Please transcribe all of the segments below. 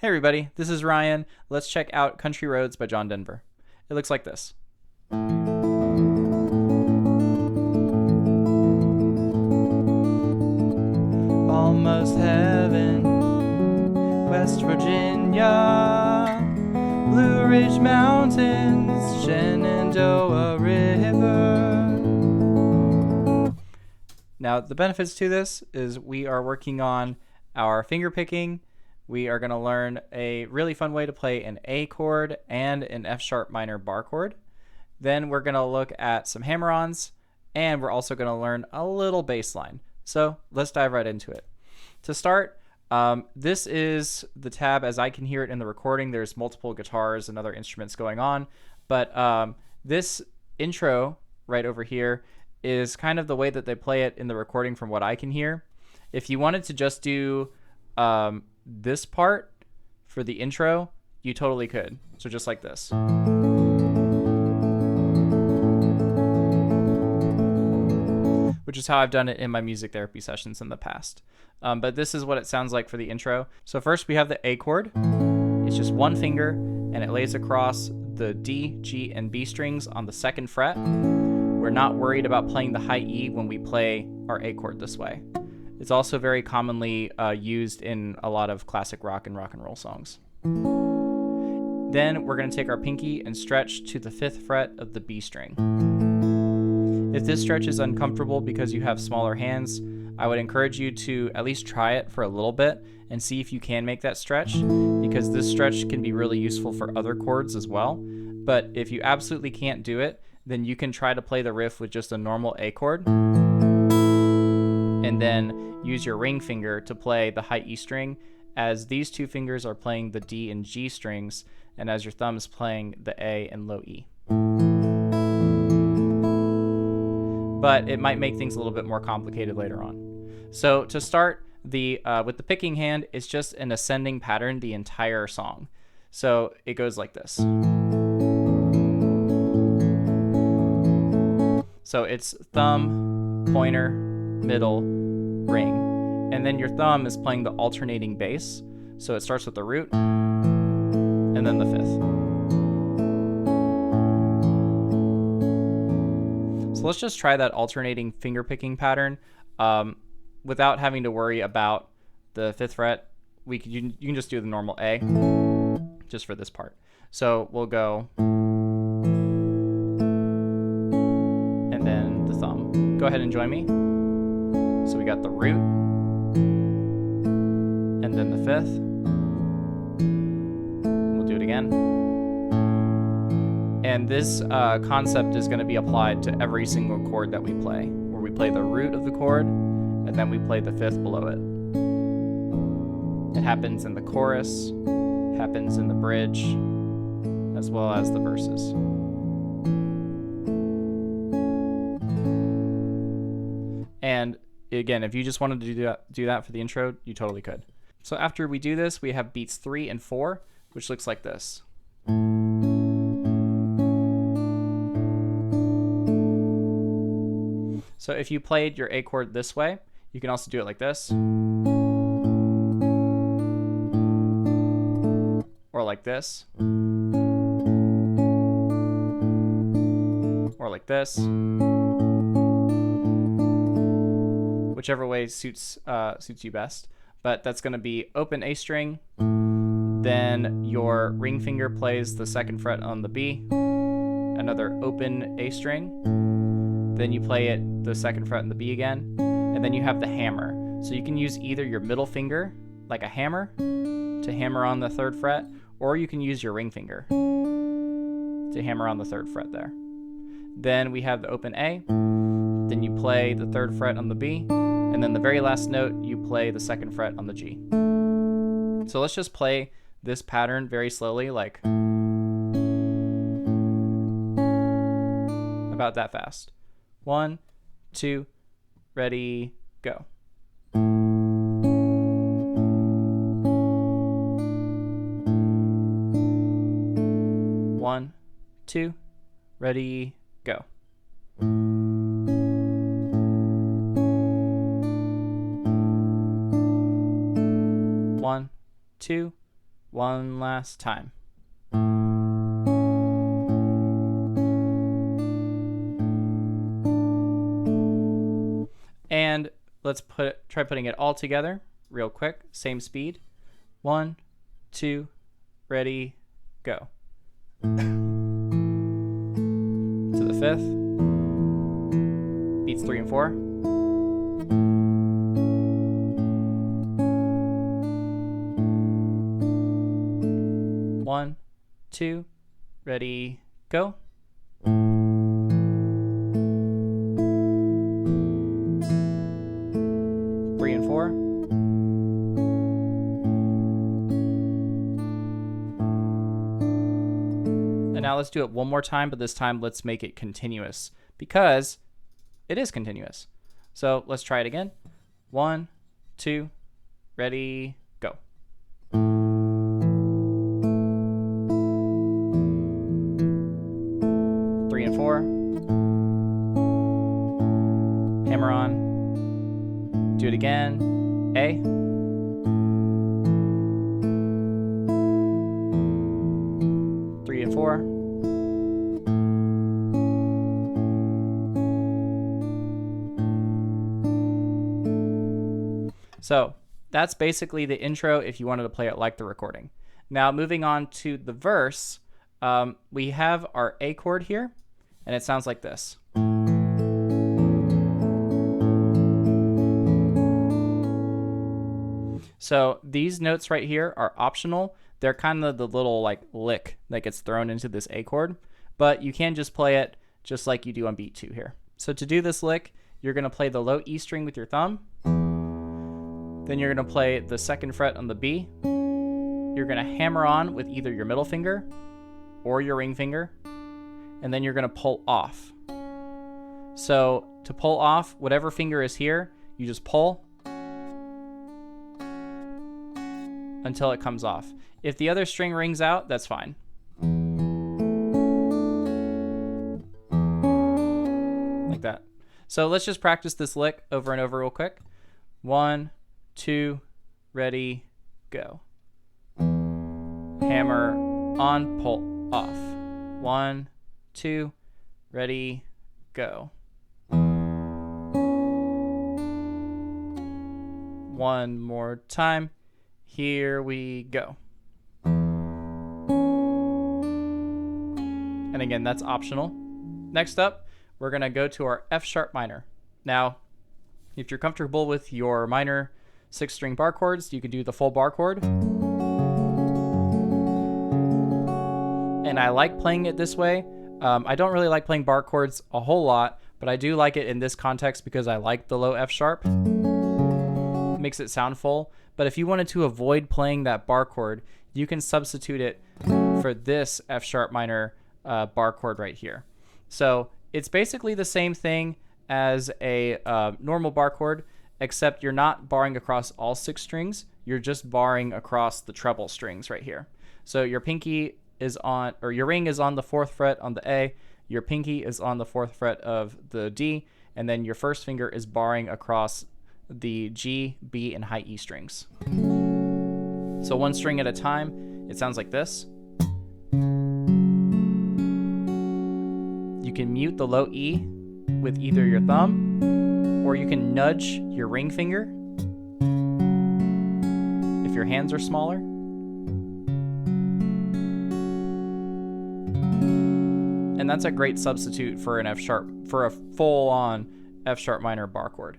Hey everybody, this is Ryan. Let's check out Country Roads by John Denver. It looks like this. Almost heaven, West Virginia, Blue Ridge Mountains, Shenandoah River. Now, the benefits to this is we are working on our finger picking. We are going to learn a really fun way to play an A chord and an F sharp minor bar chord. Then we're going to look at some hammer-ons, and we're also going to learn a little bass line. So let's dive right into it. To start, this is the tab as I can hear it in the recording. There's multiple guitars and other instruments going on, but this intro right over here is kind of the way that they play it in the recording from what I can hear. If you wanted to just do this part for the intro, you totally could. So just like this. Which is how I've done it in my music therapy sessions in the past. But this is what it sounds like for the intro. So first we have the A chord. It's just one finger and it lays across the D, G, and B strings on the 2nd fret. We're not worried about playing the high E when we play our A chord this way. It's also very commonly used in a lot of classic rock and roll songs. Then we're going to take our pinky and stretch to the 5th fret of the B string. If this stretch is uncomfortable because you have smaller hands, I would encourage you to at least try it for a little bit and see if you can make that stretch, because this stretch can be really useful for other chords as well. But if you absolutely can't do it, then you can try to play the riff with just a normal A chord, and then use your ring finger to play the high E string, as these two fingers are playing the D and G strings, and as your thumb is playing the A and low E. But it might make things a little bit more complicated later on. So to start, with the picking hand, it's just an ascending pattern the entire song. So it goes like this. So it's thumb, pointer, middle, ring, and then your thumb is playing the alternating bass. So it starts with the root and then the 5th. So let's just try that alternating finger picking pattern without having to worry about the 5th fret. You can just do the normal A just for this part. So we'll go and then the thumb. Go ahead and join me. So we got the root, and then the 5th. We'll do it again. And this concept is going to be applied to every single chord that we play, where we play the root of the chord, and then we play the 5th below it. It happens in the chorus, happens in the bridge, as well as the verses. And again, if you just wanted to do that for the intro, you totally could. So after we do this, we have beats 3 and 4, which looks like this. So if you played your A chord this way, you can also do it like this. Or like this. Or like this. Whichever way suits you best. But that's going to be open A string, then your ring finger plays the 2nd fret on the B, another open A string, then you play it the 2nd fret on the B again, and then you have the hammer. So you can use either your middle finger, like a hammer, to hammer on the 3rd fret, or you can use your ring finger to hammer on the 3rd fret there. Then we have the open A, then you play the 3rd fret on the B, and then the very last note, you play the 2nd fret on the G. So let's just play this pattern very slowly, like about that fast. 1, 2, ready, go. 1, 2, ready, go. 1, 2, one last time. And let's try putting it all together real quick. Same speed. 1, 2, ready, go. To the 5th. Beats 3 and 4. One, two, ready, go. Three and 4. And now let's do it one more time, but this time let's make it continuous because it is continuous. So let's try it again. 1, 2, ready, go. Three and 4. Hammer on. Do it again. A. Three and 4. So that's basically the intro if you wanted to play it like the recording. Now moving on to the verse, we have our A chord here, and it sounds like this. So these notes right here are optional. They're kind of the little like lick that gets thrown into this A chord, but you can just play it just like you do on beat 2 here. So to do this lick, you're going to play the low E string with your thumb. Then you're going to play the 2nd fret on the B. You're going to hammer on with either your middle finger or your ring finger, and then you're going to pull off. So to pull off, whatever finger is here, you just pull until it comes off. If the other string rings out, that's fine. Like that. So let's just practice this lick over and over real quick. 1, 2, ready, go. Hammer on, pull off. 1, 2, ready, go. One more time. Here we go. And again, that's optional. Next up, we're going to go to our F sharp minor. Now, if you're comfortable with your minor 6-string bar chords, you can do the full bar chord. And I like playing it this way. I don't really like playing bar chords a whole lot, but I do like it in this context because I like the low F sharp. It makes it sound full. But if you wanted to avoid playing that bar chord, you can substitute it for this F sharp minor bar chord right here. So it's basically the same thing as a normal bar chord, except you're not barring across all 6 strings. You're just barring across the treble strings right here. So your pinky is on, or your ring is on the 4th fret on the A, your pinky is on the 4th fret of the D, and then your first finger is barring across the G, B, and high E strings. So one string at a time, it sounds like this. You can mute the low E with either your thumb, or you can nudge your ring finger if your hands are smaller. And that's a great substitute for an F sharp, for a full-on F sharp minor bar chord.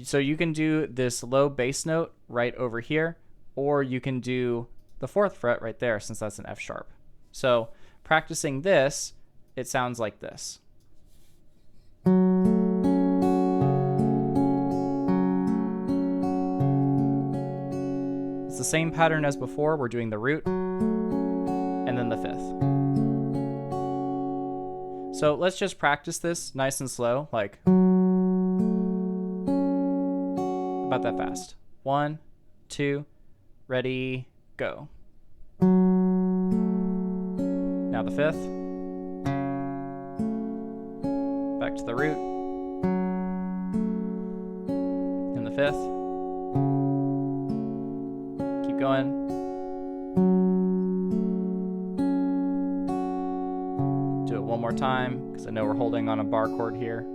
So you can do this low bass note right over here, or you can do the 4th fret right there since that's an F sharp. So practicing this, it sounds like this. It's the same pattern as before. We're doing the root and then the 5th. So let's just practice this nice and slow, like about that fast. 1, 2, ready, go. Now the 5th. Back to the root. And the 5th. Keep Keep going. Do it one more time, because I know we're holding on a bar chord here.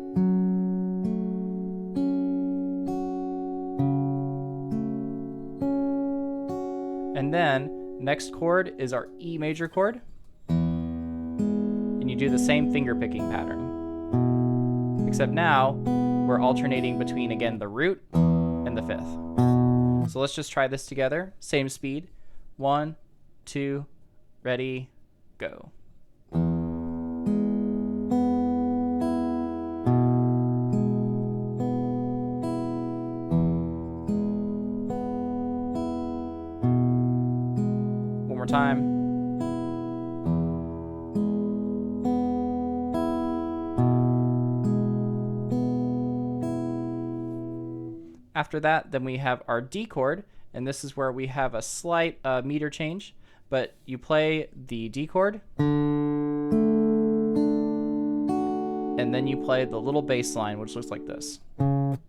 And then, next chord is our E major chord. And you do the same finger picking pattern. Except now, we're alternating between, again, the root and the fifth. So let's just try this together. Same speed. 1, 2, ready, go. One more time. After that, then we have our D chord, and this is where we have a slight meter change, but you play the D chord, and then you play the little bass line, which looks like this. And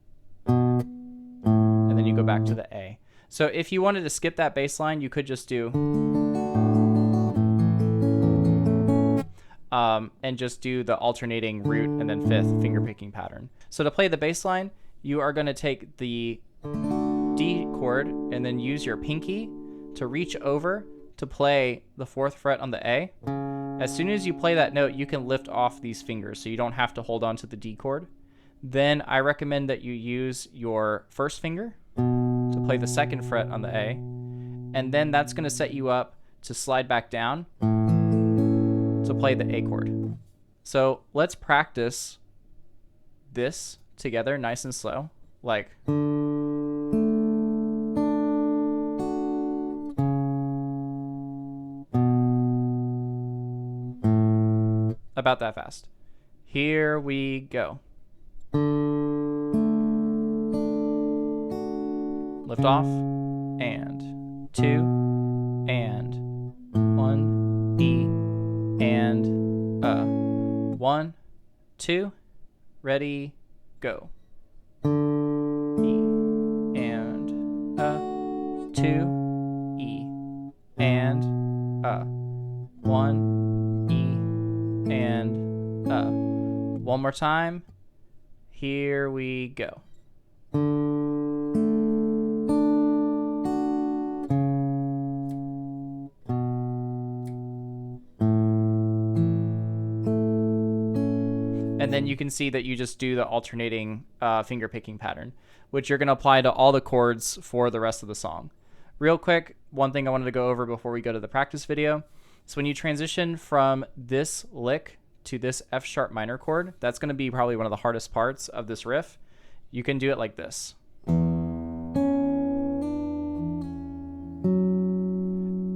then you go back to the A. So if you wanted to skip that bass line, you could just do and just do the alternating root and then fifth finger picking pattern. So to play the bass line, you are going to take the D chord and then use your pinky to reach over to play the 4th fret on the A. As soon as you play that note, you can lift off these fingers, so you don't have to hold on to the D chord. Then I recommend that you use your 1st finger to play the 2nd fret on the A, and then that's going to set you up to slide back down to play the A chord. So let's practice this together nice and slow, like about that fast. Here we go. Lift off, and 2, and 1, E, and 1, 2, ready, go. E, and 2, E, and 1, E, and one more time. Here we go. And then you can see that you just do the alternating finger picking pattern, which you're going to apply to all the chords for the rest of the song. Real quick, one thing I wanted to go over before we go to the practice video. So when you transition from this lick to this F sharp minor chord, that's going to be probably one of the hardest parts of this riff. You can do it like this.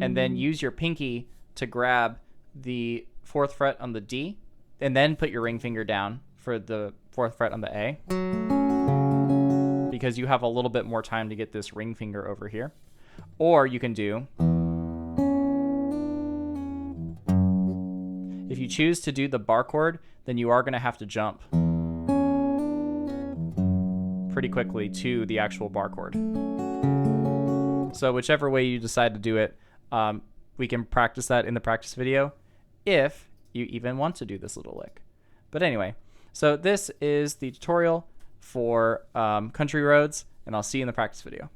And then use your pinky to grab the 4th fret on the D, and then put your ring finger down for the 4th fret on the A, because you have a little bit more time to get this ring finger over here. Or you can do, if you choose to do the bar chord, then you are going to have to jump pretty quickly to the actual bar chord. So whichever way you decide to do it, we can practice that in the practice video if you even want to do this little lick. But anyway, so this is the tutorial for Country Roads, and I'll see you in the practice video.